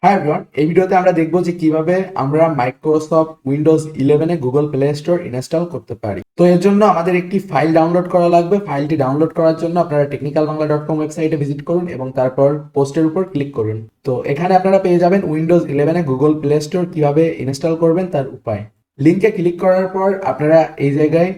হ্যাঁ এভরিওয়ান, এই ভিডিওতে আমরা দেখবো যে কিভাবে আমরা মাইক্রোসফট উইন্ডোজ 11 এ গুগল প্লে স্টোর ইনস্টল করতে পারি। তো এর জন্য আমাদের একটি ফাইল ডাউনলোড করা লাগবে। ফাইলটি ডাউনলোড করার জন্য আপনারা technicalbangla.com ওয়েবসাইটে ভিজিট করুন এবং তারপর পোস্টের উপর ক্লিক করুন। তো এখানে আপনারা পেয়ে যাবেন উইন্ডোজ 11 এ গুগল প্লে স্টোর কিভাবে ইনস্টল করবেন তার উপায়। লিঙ্কে ক্লিক করার পর আপনারা এই জায়গায়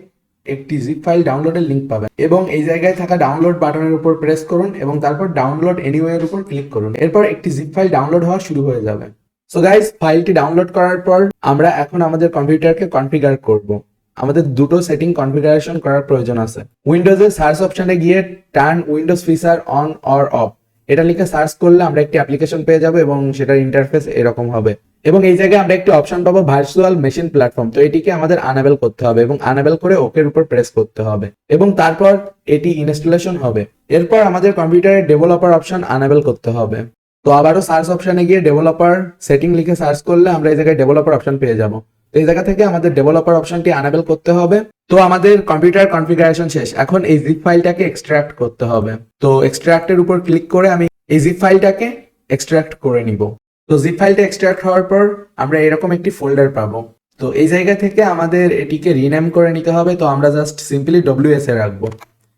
একটি জিপ ফাইল ডাউনলোডের লিংক পাবেন এবং এই জায়গায় থাকা ডাউনলোড বাটনের উপর প্রেস করুন এবং তারপর ডাউনলোড এনিওয়ে এর উপর ক্লিক করুন। এরপর একটি জিপ ফাইল ডাউনলোড হওয়া শুরু হয়ে যাবে। সো গাইস, ফাইলটি ডাউনলোড করার পর আমরা এখন আমাদের কম্পিউটারকে কনফিগার করব। আমাদের দুটো সেটিং কনফিগারেশন করার প্রয়োজন আছে। উইন্ডোজের সার্চ অপশনে গিয়ে turn Windows feature on or of এটা লিখে সার্চ করলে আমরা একটি অ্যাপ্লিকেশন পেয়ে যাব এবং সেটার ইন্টারফেস এরকম হবে। এবং এই জায়গায় আমরা একটি অপশন পাবো ভার্চুয়াল মেশিন প্ল্যাটফর্ম। তো এটিকে আমাদের আনেবল করতে হবে এবং আনেবল করে ওকের উপর প্রেস করতে হবে এবং তারপর এটি ইনস্টলেশন হবে। এরপর আমাদের কম্পিউটারের ডেভেলপার অপশন আনেবল করতে হবে। তো আবারও সার্চ অপশনে গিয়ে ডেভেলপার সেটিং লিখে সার্চ করলে আমরা এই জায়গায় ডেভেলপার অপশন পেয়ে যাব। তো এই জায়গা থেকে আমাদের ডেভেলপার অপশনটি আনেবল করতে হবে। তো আমাদের কম্পিউটার কনফিগারেশন শেষ। এখন এই জিপ ফাইলটাকে এক্সট্রাক্ট করতে হবে। তো এক্সট্রাক্টের উপর ক্লিক করে আমি এই জিপ ফাইলটাকে এক্সট্রাক্ট করে নিব। তো জিপ ফাইলটা এক্সট্রাক্ট হওয়ার পর আমরা এরকম একটি ফোল্ডার পাবো। তো এই জায়গা থেকে আমাদের এটিকে রিনেম করে নিতে হবে। তো আমরা জাস্ট সিম্পলি ডব্লিউএস এ রাখবো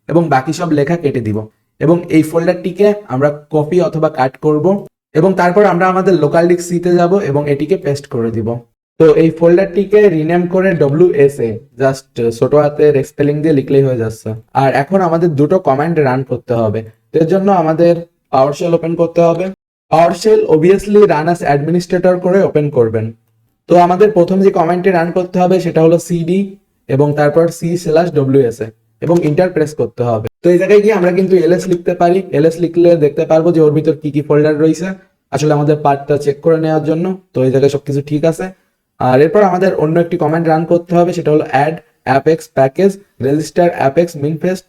এবং বাকি সব লেখা কেটে দিব এবং এই ফোল্ডারটিকে আমরা কপি অথবা কাট করব এবং তারপর আমরা আমাদের লোকাল ডিস্ক সিতে যাব এবং এটিকে পেস্ট করে দিব। তো এই ফোল্ডারটিকে রিনেম করে ডব্লিউএস এ জাস্ট ছোট হাতের স্পেলিং দিয়ে লিখলেই হয়ে যাচ্ছে। আর এখন আমাদের দুটো কমান্ড রান করতে হবে। এর জন্য আমাদের পাওয়ারশেল ওপেন করতে হবে। PowerShell obviously run as administrator করে ওপেন করবেন। তো আমাদের প্রথম যে কমান্ডটি রান করতে হবে সেটা হলো সিডি এবং তারপর c/ws এবং ইন্টার প্রেস করতে হবে। তো এই জায়গায় গিয়ে আমরা কিন্তু এলএস লিখতে পারি। এলএস লিখলে দেখতে পারবো যে ওর ভিতর কি কি ফোল্ডার রয়েছে আসলে আমাদের পার্টটা চেক করে নেওয়ার জন্য। তো এই জায়গায় সবকিছু ঠিক আছে। আর এরপর আমাদের অন্য একটি কমান্ড রান করতে হবে, সেটা হলো add apex package register apex manifest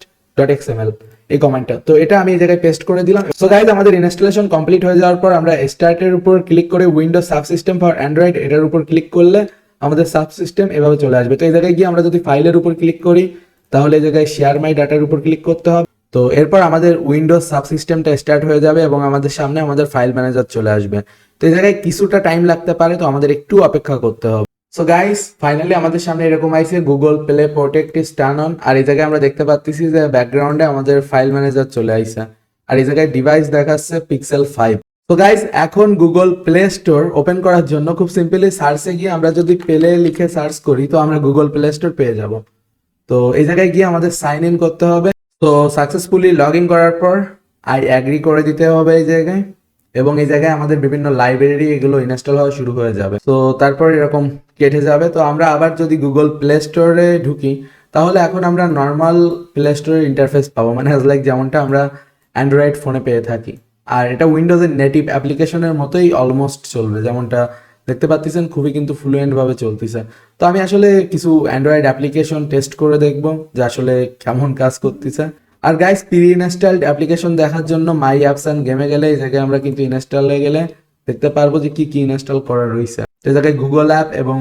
.xml এই কমান্ডটা। তো এটা আমি এই জায়গায় পেস্ট করে দিলাম। সো গাইজ, আমাদের ইনস্টলেশন কমপ্লিট হয়ে যাওয়ার পর আমরা স্টার্টের উপর ক্লিক করে উইন্ডোজ সাবসিস্টেম ফর অ্যান্ড্রয়েড এটার উপর ক্লিক করলে আমাদের সাবসিস্টেম এভাবে চলে আসবে। তো এই জায়গায় গিয়ে আমরা যদি ফাইলের উপর ক্লিক করি তাহলে এই জায়গায় শেয়ার মাই ডাটার উপর ক্লিক করতে হবে। তো এরপর আমাদের উইন্ডোজ সাবসিস্টেমটা স্টার্ট হয়ে যাবে এবং আমাদের সামনে আমাদের ফাইল ম্যানেজার চলে আসবে। তো এই জায়গায় কিছুটা টাইম লাগতে পারে, তো আমাদের একটু অপেক্ষা করতে হবে। সো গাইস, ফাইনালি আমাদের সামনে এরকম আইছে Google play protect is turn on. আর এই জায়গায় আমরা দেখতে পাচ্ছি যে ব্যাকগ্রাউন্ডে আমাদের ফাইল ম্যানেজার চলে আইছে আর এই জায়গায় ডিভাইস দেখাচ্ছে পিক্সেল 5। তো গাইস, এখন গুগল প্লে স্টোর ওপেন করার জন্য খুব সিম্পলি সার্চে গিয়ে আমরা যদি প্লে লিখে সার্চ করি তো আমরা গুগল প্লে স্টোর পেয়ে যাব। তো এই জায়গায় গিয়ে আমাদের সাইন ইন করতে হবে। তো সাকসেসফুলি লগ ইন করার পর আই অ্যাগ্রি করে দিতে হবে এই জায়গায় এবং এই জায়গায় আমাদের বিভিন্ন লাইব্রেরি এগুলো ইনস্টল হওয়া শুরু হয়ে যাবে। তো তারপর এরকম কেটে যাবে। তো আমরা আবার যদি গুগল প্লে স্টোরে ঢুকি তাহলে এখন আমরা নর্মাল প্লে স্টোরের ইন্টারফেস পাবো, মানে লাইক যেমনটা আমরা অ্যান্ড্রয়েড ফোনে পেয়ে থাকি। আর এটা উইন্ডোজের নেটিভ অ্যাপ্লিকেশনের মতোই অলমোস্ট চলবে, যেমনটা দেখতে পাচ্ছেন খুবই কিন্তু ফ্লুয়েন্ট ভাবে চলতেছে। তো আমি আসলে কিছু অ্যান্ড্রয়েড অ্যাপ্লিকেশন টেস্ট করে দেখবো যে আসলে কেমন কাজ করতেছে। আর গাইস, প্রি ইনস্টলড অ্যাপ্লিকেশন দেখার জন্য মাই অ্যাপস অ্যান্ড গেমে গেলে এই জায়গায় আমরা কিন্তু ইনস্টলে গেলে দেখতে পারবো যে কি কি ইনস্টল করা রয়েছে। এই জায়গায় গুগল অ্যাপ এবং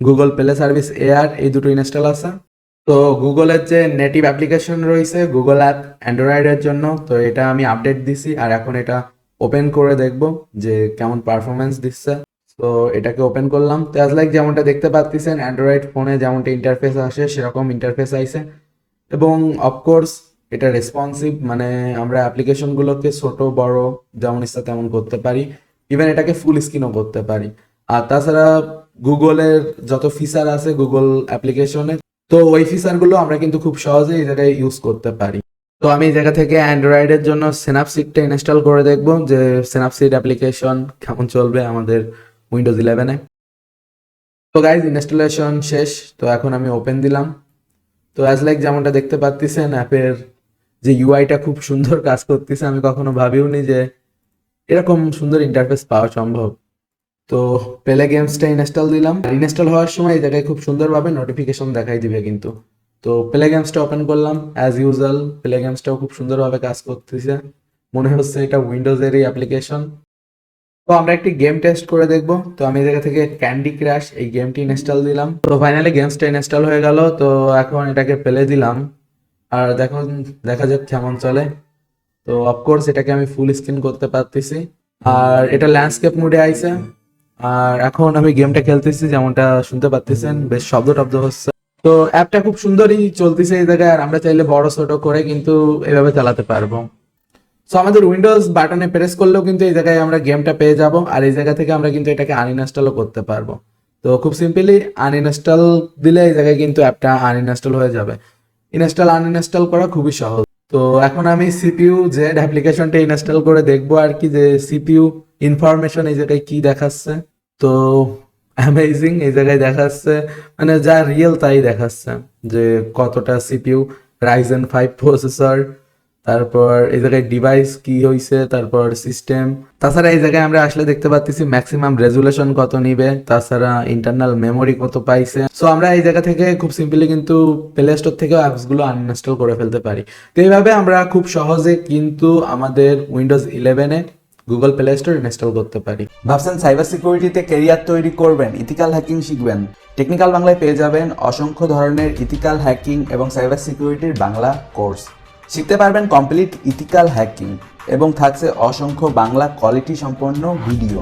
গুগল প্লে সার্ভিস এআর এই দুটো ইনস্টল আছে। তো গুগলের যে নেটিভ অ্যাপ্লিকেশন রয়েছে গুগল অ্যাপ অ্যান্ড্রয়েডের জন্য, তো এটা আমি আপডেট দিছি আর এখন এটা ওপেন করে দেখবো যে কেমন পারফরমেন্স দিচ্ছে। তো এটাকে ওপেন করলাম। তো অ্যাজ লাইক যেমনটা দেখতে পাচ্ছেন অ্যান্ড্রয়েড ফোনে যেমনটা ইন্টারফেস আসে সেরকম ইন্টারফেস আইছে এবং অফকোর্স এটা রেসপন্সিভ, মানে আমরা অ্যাপ্লিকেশনগুলোকে ছোট বড় যেমন ইচ্ছা তেমন করতে পারি। ইভেন এটাকে ফুল স্ক্রিনও করতে পারি। আর তাছাড়া গুগলের যত ফিচার আছে গুগল অ্যাপ্লিকেশনে, তো ওই ফিচারগুলো আমরা কিন্তু খুব সহজেই এই জায়গায় ইউজ করতে পারি। তো আমি এই জায়গা থেকে অ্যান্ড্রয়েডের জন্য সিনাপসিডটা ইনস্টল করে দেখবো যে সিনাপসিড অ্যাপ্লিকেশন কেমন চলবে আমাদের উইন্ডোজ 11-এ। তো গাইজ, ইনস্টলেশন শেষ। তো এখন আমি ওপেন দিলাম। তো অ্যাজ লাইক যেমনটা দেখতে পাচ্ছেন অ্যাপের যে ইউআইটা খুব সুন্দর কাজ করতেছে। আমি কখনো ভাবিওনি যে এরকম সুন্দর ইন্টারফেস পাওয়া সম্ভব। তো প্লে গেমসটা ইনস্টল দিলাম। ইনস্টল হওয়ার সময় এই জায়গায় খুব সুন্দরভাবে নোটিফিকেশন দেখাই দিবে কিন্তু। তো প্লে গেমসটা ওপেন করলাম অ্যাজ ইউজুয়াল। প্লে গেমসটাও খুব সুন্দরভাবে কাজ করতেছে, মনে হচ্ছে এটা উইন্ডোজেরই অ্যাপ্লিকেশন। তো আমরা একটি গেম টেস্ট করে দেখব। তো আমি এই জায়গা থেকে ক্যান্ডি ক্রাশ এই গেমটি ইনস্টল দিলাম। তো ফাইনালি গেমসটা ইনস্টল হয়ে গেল। তো এখন এটাকে প্লে দিলাম আর দেখা যাক কেমন চলে। তো অফকোর্স এটাকে আমি ফুল স্ক্রিন করতে পারতেছি আর এটা ল্যান্ডস্কেপ মোডে আইছে। আর এখন আমি গেমটা খেলতেছি, যেমনটা শুনতে পাচ্ছেন বেশ শব্দ টব্দ হচ্ছে। তো অ্যাপটা খুব সুন্দরই চলতেছে এই জায়গায়, আর আমরা চাইলে বড় ছোট করে কিন্তু এভাবে চালাতে পারবো। সো আমাদের উইন্ডোজ বাটনে প্রেস করলেও কিন্তু এই জায়গায় আমরা গেমটা পেয়ে যাব, আর এই জায়গা থেকে আমরা কিন্তু এটাকে আনইনস্টলও করতে পারবো। তো খুব সিম্পলি আনইনস্টল দিলে এই জায়গায় কিন্তু অ্যাপটা আনইনস্টল হয়ে যাবে। ইনস্টল আনইনস্টল করা খুবই সহজ। তো এখন আমি সিপিইউ জেড অ্যাপ্লিকেশনটা ইনস্টল করে দেখবো আর কি, যে সিপিইউ ইনফরমেশন এই জায়গায় কি দেখাচ্ছে। তো অ্যামেজিং, এই জায়গায় দেখাচ্ছে মানে যা রিয়েল তাই দেখাচ্ছে, যে কতটা সিপিইউ, রাইজেন 5 প্রসেসর, তারপর এই জায়গায় ডিভাইস কি হইছে, তারপর সিস্টেম। তাছাড়া এই জায়গায় আমরা আসলে দেখতে পাচ্ছি ম্যাক্সিমাম রেজুলেশন কত নিবে, তাছাড়া ইন্টারনাল মেমোরি কত পাইছে। সো আমরা এই জায়গা থেকে খুব সিম্পলি কিন্তু প্লে স্টোর থেকেও অ্যাপস গুলো আনইনস্টল করে ফেলতে পারি। তো এইভাবে আমরা খুব সহজে কিন্তু আমাদের উইন্ডোজ 11-এ গুগল প্লে স্টোর ইনস্টল করতে পারি। ভাবছেন সাইবার সিকিউরিটিতে ক্যারিয়ার তৈরি করবেন, ইথিক্যাল হ্যাকিং শিখবেন? টেকনিক্যাল বাংলায় পেয়ে যাবেন অসংখ্য ধরনের ইথিক্যাল হ্যাকিং এবং সাইবার সিকিউরিটির বাংলা কোর্স। শিখতে পারবেন কমপ্লিট ইথিক্যাল হ্যাকিং এবং থাকছে অসংখ্য বাংলা কোয়ালিটি সম্পন্ন ভিডিও।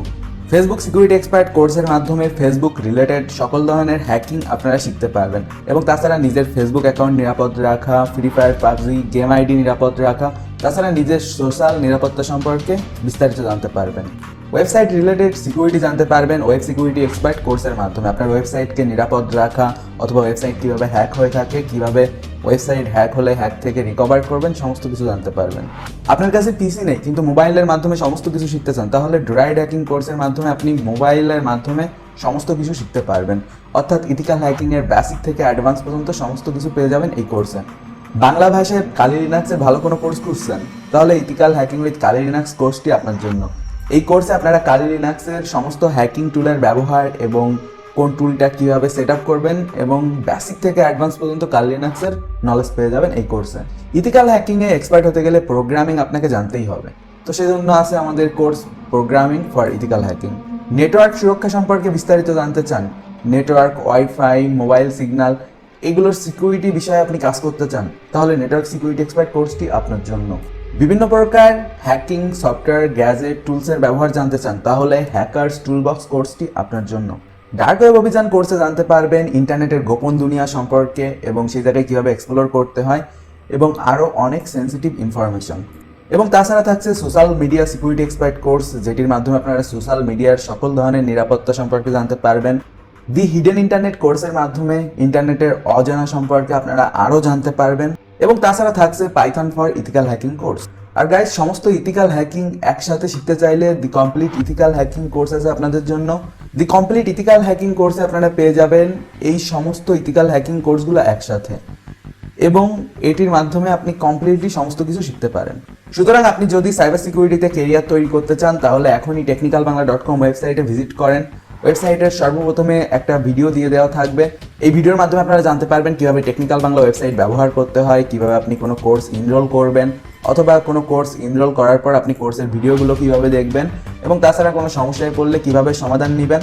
ফেসবুক সিকিউরিটি এক্সপার্ট কোর্সের মাধ্যমে ফেসবুক রিলেটেড সকল ধরনের হ্যাকিং আপনারা শিখতে পারবেন এবং তাছাড়া নিজের ফেসবুক অ্যাকাউন্ট নিরাপদ রাখা, free fire, PUBG, game ID নিরাপদ রাখা, তাছাড়া নিজের সোশ্যাল নিরাপত্তা সম্পর্কে বিস্তারিত জানতে পারবেন। ওয়েবসাইট রিলেটেড সিকিউরিটি জানতে পারবেন ওয়েব সিকিউরিটি এক্সপার্ট কোর্সের মাধ্যমে। আপনার ওয়েবসাইটকে নিরাপদ রাখা অথবা ওয়েবসাইট কীভাবে হ্যাক হয়ে থাকে, কীভাবে ওয়েবসাইট হ্যাক হলে হ্যাক থেকে রিকভার করবেন, সমস্ত কিছু জানতে পারবেন। আপনার কাছে পিসি নেই কিন্তু মোবাইলের মাধ্যমে সমস্ত কিছু শিখতে চান, তাহলে ড্রাইড হ্যাকিং কোর্সের মাধ্যমে আপনি মোবাইলের মাধ্যমে সমস্ত কিছু শিখতে পারবেন। অর্থাৎ ইথিক্যাল হ্যাকিংয়ের বেসিক থেকে অ্যাডভান্স পর্যন্ত সমস্ত কিছু পেয়ে যাবেন এই কোর্সে। বাংলা ভাষায় কালি লিনাক্সের ভালো কোনো কোর্স খুঁজছেন, তাহলে ethical hacking with Kali Linux কোর্সটি আপনার জন্য। এই কোর্সে আপনারা কালি লিনাক্সের সমস্ত হ্যাকিং টুলের ব্যবহার এবং কোন টুলটা কীভাবে সেট আপ করবেন এবং বেসিক থেকে অ্যাডভান্স পর্যন্ত কালি লিনাক্সের নলেজ পেয়ে যাবেন এই কোর্সে। ইথিক্যাল হ্যাকিংয়ে এক্সপার্ট হতে গেলে প্রোগ্রামিং আপনাকে জানতেই হবে, তো সেই জন্য আছে আমাদের course programming for ethical hacking. Network সুরক্ষা সম্পর্কে বিস্তারিত জানতে চান, নেটওয়ার্ক, ওয়াইফাই, মোবাইল সিগন্যাল, এগুলোর সিকিউরিটি বিষয়ে আপনি কাজ করতে চান, তাহলে নেটওয়ার্ক সিকিউরিটি এক্সপার্ট কোর্সটি আপনার জন্য। বিভিন্ন প্রকার হ্যাকিং সফটওয়্যার, গ্যাজেট, টুলসের ব্যবহার জানতে চান, তাহলে হ্যাকার্স টুলবক্স কোর্সটি আপনার জন্য। ডার্ক ওয়েব অভিযান কোর্সে জানতে পারবেন ইন্টারনেটের গোপন দুনিয়া সম্পর্কে এবং সেই জায়গায় কীভাবে এক্সপ্লোর করতে হয় এবং আরও অনেক সেন্সিটিভ ইনফরমেশন। এবং তাছাড়া থাকছে social media security expert course, যেটির মাধ্যমে আপনারা সোশ্যাল মিডিয়ার সকল ধরনের নিরাপত্তা সম্পর্কে জানতে পারবেন। দি হিডেন ইন্টারনেট কোর্সের মাধ্যমে ইন্টারনেটের অজানা সম্পর্কে আপনারা আরও জানতে পারবেন। এবং তাছাড়া থাকছে Python for ethical hacking course. আর গাইস, সমস্ত ইথিক্যাল হ্যাকিং একসাথে শিখতে চাইলে the complete ethical hacking course আছে আপনাদের জন্য। দি কমপ্লিট ইথিক্যাল হ্যাকিং কোর্সে আপনারা পেয়ে যাবেন এই সমস্ত ইথিক্যাল হ্যাকিং কোর্সগুলো একসাথে, এবং এটির মাধ্যমে আপনি কমপ্লিটলি সমস্ত কিছু শিখতে পারেন। সুতরাং আপনি যদি সাইবার সিকিউরিটিতে ক্যারিয়ার তৈরি করতে চান, তাহলে এখনই technicalbangla.com ওয়েবসাইটে ভিজিট করেন। ওয়েবসাইটের সর্বপ্রথমে একটা ভিডিও দিয়ে দেওয়া থাকবে। এই ভিডিওর মাধ্যমে আপনারা জানতে পারবেন কিভাবে টেকনিক্যাল বাংলা ওয়েবসাইট ব্যবহার করতে হয়, কিভাবে আপনি কোনো কোর্স এনরোল করবেন, অথবা কোনো কোর্স এনরোল করার পর আপনি কোর্সের ভিডিওগুলো কিভাবে দেখবেন, এবং তাছাড়া কোনো সমস্যায় পড়লে কিভাবে সমাধান নেবেন।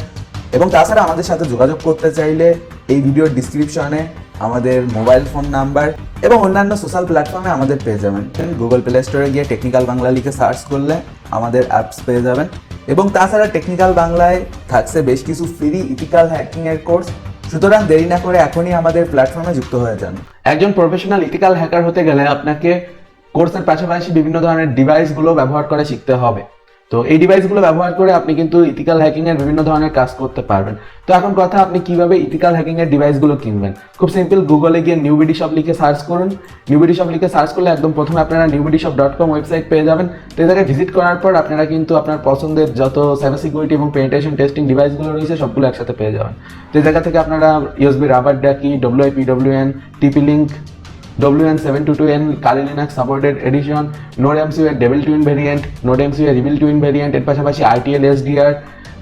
এবং তাছাড়া আমাদের সাথে যোগাযোগ করতে চাইলে এই ভিডিওর ডিসক্রিপশনে আমাদের মোবাইল ফোন নাম্বার এবং অন্যান্য সোশ্যাল প্ল্যাটফর্মে আমাদের পেয়ে যাবেন। গুগল প্লে স্টোরে গিয়ে টেকনিক্যাল বাংলা লিখে সার্চ করলে আমাদের অ্যাপস পেয়ে যাবেন। এবং তাছাড়া টেকনিক্যাল বাংলায় থাকছে বেশ কিছু ফ্রি ইথিক্যাল হ্যাকিং এর কোর্স। সুতরাং দেরি না করে এখনই আমাদের প্ল্যাটফর্মে যুক্ত হয়ে যান। একজন প্রফেশনাল ইথিক্যাল হ্যাকার হতে গেলে আপনাকে কোর্সের পাশাপাশি বিভিন্ন ধরনের ডিভাইসগুলো ব্যবহার করে শিখতে হবে। তো এই ডিভাইসগুলো ব্যবহার করে আপনি কিন্তু ইথিক্যাল হ্যাকিং এর বিভিন্ন ধরনের কাজ করতে পারবেন। তো এখন কথা, আপনি কিভাবে ইথিক্যাল হ্যাকিং এর ডিভাইসগুলো কিনবেন? খুব সিম্পল, গুগলে গিয়ে নিউবিডি শপ লিখে সার্চ করুন। নিউবিডি শপ লিখে সার্চ করলে একদম প্রথমে আপনারা newbidishop.com ওয়েবসাইট পেয়ে যাবেন। তো এই জায়গায় ভিজিট করার পর আপনারা কিন্তু আপনার পছন্দের যত সাইবার সিকিউরিটি এবং পেনিট্রেশন টেস্টিং ডিভাইসগুলো রয়েছে সবগুলো একসাথে পেয়ে যাবেন। তো এই জায়গা থেকে আপনারা USB রাবার ডাকি, WIPWN, TP-Link, WN722N, Kali Linux supported edition, NodeMCU এর Devil Twin variant, NodeMCU এর Evil Twin variant, এর পাশাপাশি ITL SDR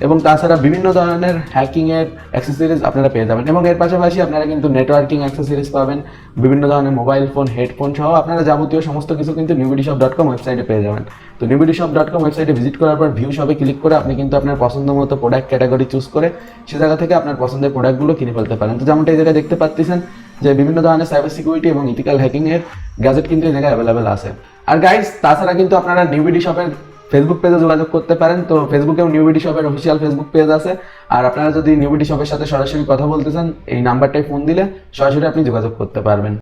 এবং তাছাড়া বিভিন্ন ধরনের হ্যাকিং এর অ্যাক্সেসরিজ আপনারা পেয়ে যাবেন। এবং এর পাশাপাশি আপনারা কিন্তু নেটওয়ার্কিং অ্যাক্সেসরিজ পাবেন, বিভিন্ন ধরনের মোবাইল ফোন, হেডফোন সহ আপনারা যাবতীয় সমস্ত কিছু কিন্তু newbidishop.com ওয়েবসাইটে পেয়ে যাবেন। তো newbidishop.com ওয়েবসাইটে ভিজিট করার পর ভিউ শপে ক্লিক করে আপনি কিন্তু আপনার পছন্দ মতো প্রোডাক্ট ক্যাটাগরি চুজ করে সে জায়গা থেকে আপনার পছন্দের প্রোডাক্টগুলো কিনে ফেলতে পারেন। তো যেমনটা এই জায়গায় দেখতে পাচ্ছেন যে বিভিন্ন ধরনের সাইবার সিকিউরিটি এবং ইথিক্যাল হ্যাকিং এর গ্যাজেট কিন্তু এই জায়গায় অ্যাভেলেবেল আছে। আর গাইস, তাছাড়া কিন্তু আপনারা নিউবিডি শপের ফেসবুক পেজে যোগাযোগ করতে পারেন। তো ফেসবুকেও নিউবিডি শপের অফিসিয়াল ফেসবুক পেজ আছে। আর আপনারা যদি নিউবিডি শপের সাথে সরাসরি কথা বলতে চান, এই নাম্বারটায় ফোন দিলে সরাসরি আপনি যোগাযোগ করতে পারবেন।